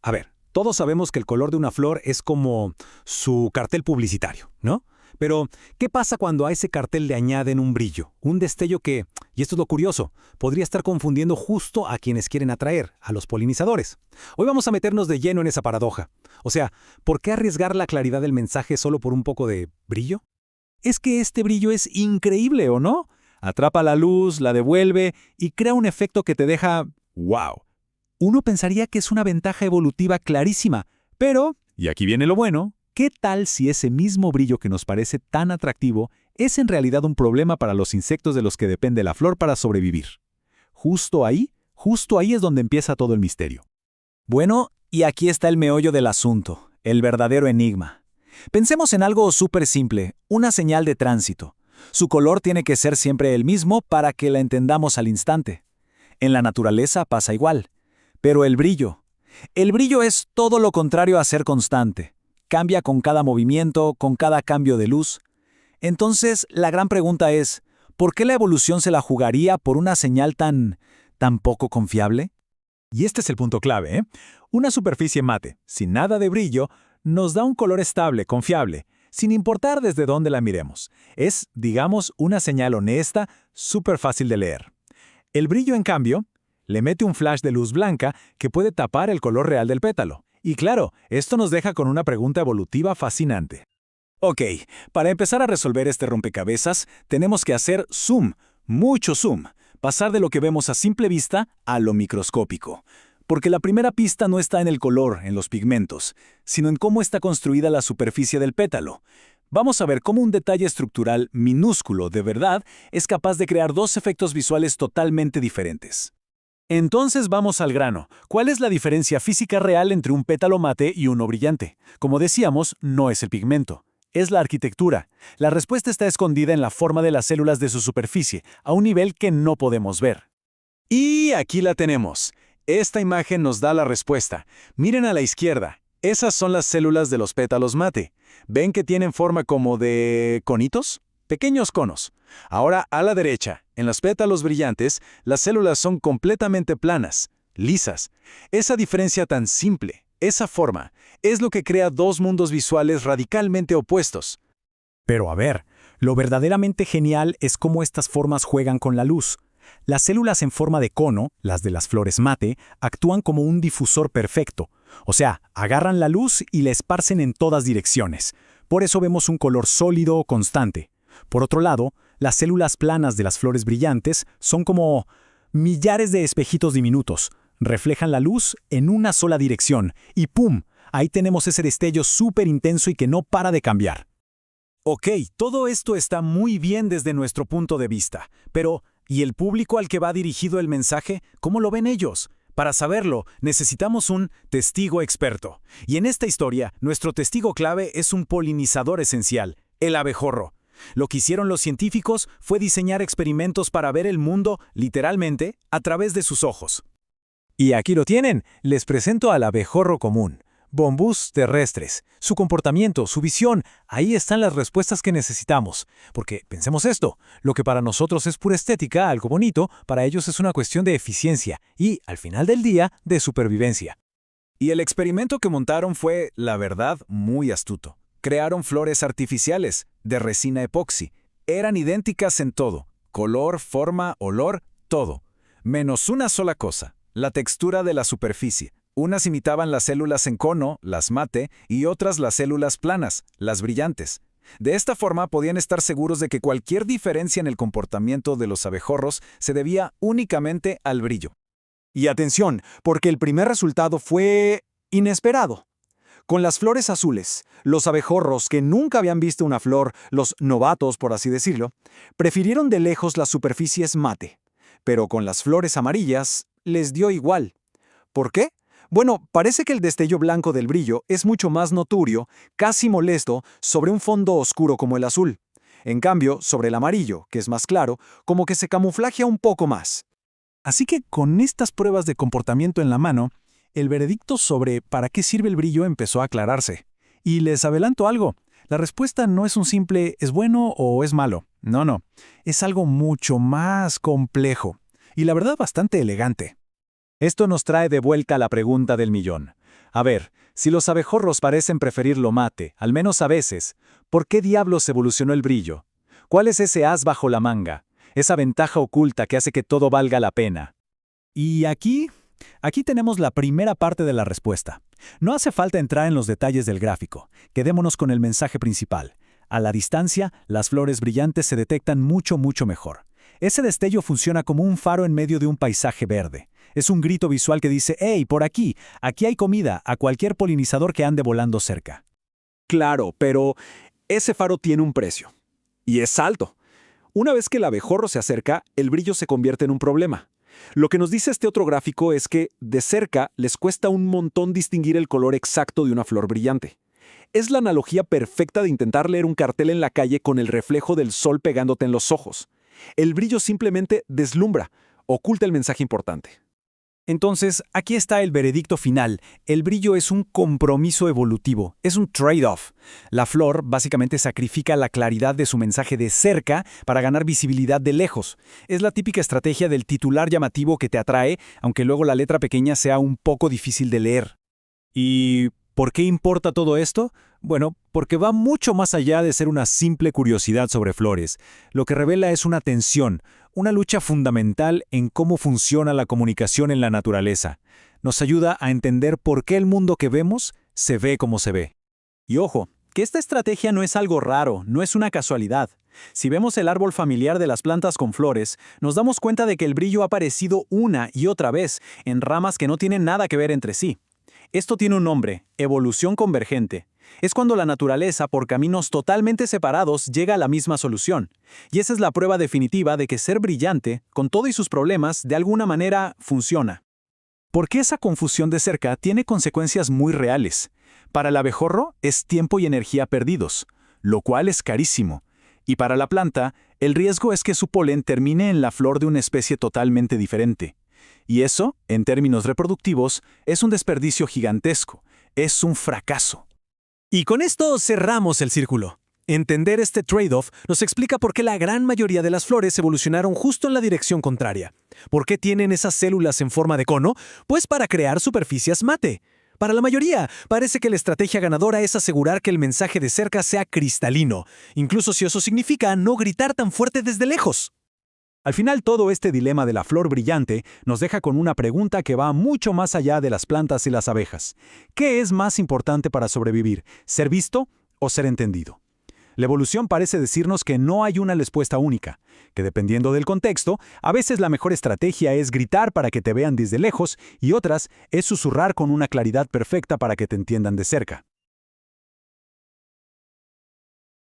A ver, todos sabemos que el color de una flor es como su cartel publicitario, ¿no? Pero, ¿qué pasa cuando a ese cartel le añaden un brillo, un destello que, y esto es lo curioso, podría estar confundiendo justo a quienes quieren atraer, a los polinizadores? Hoy vamos a meternos de lleno en esa paradoja. O sea, ¿por qué arriesgar la claridad del mensaje solo por un poco de brillo? Es que este brillo es increíble, ¿o no? Atrapa la luz, la devuelve y crea un efecto que te deja ¡wow! Uno pensaría que es una ventaja evolutiva clarísima, pero, y aquí viene lo bueno, ¿qué tal si ese mismo brillo que nos parece tan atractivo es en realidad un problema para los insectos de los que depende la flor para sobrevivir? Justo ahí es donde empieza todo el misterio. Bueno, y aquí está el meollo del asunto, el verdadero enigma. Pensemos en algo súper simple, una señal de tránsito. Su color tiene que ser siempre el mismo para que la entendamos al instante. En la naturaleza pasa igual. Pero el brillo es todo lo contrario a ser constante. Cambia con cada movimiento, con cada cambio de luz. Entonces, la gran pregunta es, ¿por qué la evolución se la jugaría por una señal tan poco confiable? Y este es el punto clave, ¿eh? Una superficie mate, sin nada de brillo, nos da un color estable, confiable, sin importar desde dónde la miremos. Es, digamos, una señal honesta, súper fácil de leer. El brillo, en cambio, le mete un flash de luz blanca que puede tapar el color real del pétalo. Y claro, esto nos deja con una pregunta evolutiva fascinante. Ok, para empezar a resolver este rompecabezas, tenemos que hacer zoom, mucho zoom, pasar de lo que vemos a simple vista a lo microscópico. Porque la primera pista no está en el color, en los pigmentos, sino en cómo está construida la superficie del pétalo. Vamos a ver cómo un detalle estructural minúsculo, de verdad, es capaz de crear dos efectos visuales totalmente diferentes. Entonces vamos al grano. ¿Cuál es la diferencia física real entre un pétalo mate y uno brillante? Como decíamos, no es el pigmento, es la arquitectura. La respuesta está escondida en la forma de las células de su superficie, a un nivel que no podemos ver. Y aquí la tenemos. Esta imagen nos da la respuesta. Miren a la izquierda. Esas son las células de los pétalos mate. ¿Ven que tienen forma como de conitos? Pequeños conos. Ahora a la derecha, en los pétalos brillantes, las células son completamente planas, lisas. Esa diferencia tan simple, esa forma, es lo que crea dos mundos visuales radicalmente opuestos. Pero a ver, lo verdaderamente genial es cómo estas formas juegan con la luz. Las células en forma de cono, las de las flores mate, actúan como un difusor perfecto. O sea, agarran la luz y la esparcen en todas direcciones. Por eso vemos un color sólido, constante. Por otro lado, las células planas de las flores brillantes son como millares de espejitos diminutos. Reflejan la luz en una sola dirección y ¡pum! Ahí tenemos ese destello súper intenso y que no para de cambiar. Ok, todo esto está muy bien desde nuestro punto de vista, pero ¿y el público al que va dirigido el mensaje? ¿Cómo lo ven ellos? Para saberlo, necesitamos un testigo experto. Y en esta historia, nuestro testigo clave es un polinizador esencial, el abejorro. Lo que hicieron los científicos fue diseñar experimentos para ver el mundo, literalmente, a través de sus ojos. Y aquí lo tienen, les presento al abejorro común. Bombus terrestres, su comportamiento, su visión, ahí están las respuestas que necesitamos. Porque, pensemos esto, lo que para nosotros es pura estética, algo bonito, para ellos es una cuestión de eficiencia y, al final del día, de supervivencia. Y el experimento que montaron fue, la verdad, muy astuto. Crearon flores artificiales, de resina epoxi. Eran idénticas en todo, color, forma, olor, todo. Menos una sola cosa, la textura de la superficie. Unas imitaban las células en cono, las mate, y otras las células planas, las brillantes. De esta forma podían estar seguros de que cualquier diferencia en el comportamiento de los abejorros se debía únicamente al brillo. Y atención, porque el primer resultado fue inesperado. Con las flores azules, los abejorros que nunca habían visto una flor, los novatos por así decirlo, prefirieron de lejos las superficies mate. Pero con las flores amarillas les dio igual. ¿Por qué? Bueno, parece que el destello blanco del brillo es mucho más notorio, casi molesto, sobre un fondo oscuro como el azul. En cambio, sobre el amarillo, que es más claro, como que se camuflajea un poco más. Así que con estas pruebas de comportamiento en la mano, el veredicto sobre para qué sirve el brillo empezó a aclararse. Y les adelanto algo, la respuesta no es un simple ¿es bueno o es malo? No, es algo mucho más complejo y la verdad bastante elegante. Esto nos trae de vuelta a la pregunta del millón. A ver, si los abejorros parecen preferir lo mate, al menos a veces, ¿por qué diablos evolucionó el brillo? ¿Cuál es ese as bajo la manga? Esa ventaja oculta que hace que todo valga la pena. Y aquí tenemos la primera parte de la respuesta. No hace falta entrar en los detalles del gráfico. Quedémonos con el mensaje principal. A la distancia, las flores brillantes se detectan mucho mejor. Ese destello funciona como un faro en medio de un paisaje verde. Es un grito visual que dice, ¡hey, por aquí! Aquí hay comida a cualquier polinizador que ande volando cerca. Claro, pero ese faro tiene un precio. Y es alto. Una vez que el abejorro se acerca, el brillo se convierte en un problema. Lo que nos dice este otro gráfico es que, de cerca, les cuesta un montón distinguir el color exacto de una flor brillante. Es la analogía perfecta de intentar leer un cartel en la calle con el reflejo del sol pegándote en los ojos. El brillo simplemente deslumbra, oculta el mensaje importante. Entonces, aquí está el veredicto final. El brillo es un compromiso evolutivo, es un trade-off. La flor básicamente sacrifica la claridad de su mensaje de cerca para ganar visibilidad de lejos. Es la típica estrategia del titular llamativo que te atrae, aunque luego la letra pequeña sea un poco difícil de leer. ¿Y por qué importa todo esto? Bueno, porque va mucho más allá de ser una simple curiosidad sobre flores. Lo que revela es una tensión, una lucha fundamental en cómo funciona la comunicación en la naturaleza. Nos ayuda a entender por qué el mundo que vemos se ve como se ve. Y ojo, que esta estrategia no es algo raro, no es una casualidad. Si vemos el árbol familiar de las plantas con flores, nos damos cuenta de que el brillo ha aparecido una y otra vez en ramas que no tienen nada que ver entre sí. Esto tiene un nombre, evolución convergente. Es cuando la naturaleza, por caminos totalmente separados, llega a la misma solución. Y esa es la prueba definitiva de que ser brillante, con todo y sus problemas, de alguna manera funciona. Porque esa confusión de cerca tiene consecuencias muy reales. Para el abejorro es tiempo y energía perdidos, lo cual es carísimo. Y para la planta, el riesgo es que su polen termine en la flor de una especie totalmente diferente. Y eso, en términos reproductivos, es un desperdicio gigantesco, es un fracaso. Y con esto cerramos el círculo. Entender este trade-off nos explica por qué la gran mayoría de las flores evolucionaron justo en la dirección contraria. ¿Por qué tienen esas células en forma de cono? Pues para crear superficies mate. Para la mayoría, parece que la estrategia ganadora es asegurar que el mensaje de cerca sea cristalino, incluso si eso significa no gritar tan fuerte desde lejos. Al final, todo este dilema de la flor brillante nos deja con una pregunta que va mucho más allá de las plantas y las abejas. ¿Qué es más importante para sobrevivir, ser visto o ser entendido? La evolución parece decirnos que no hay una respuesta única, que dependiendo del contexto, a veces la mejor estrategia es gritar para que te vean desde lejos y otras es susurrar con una claridad perfecta para que te entiendan de cerca.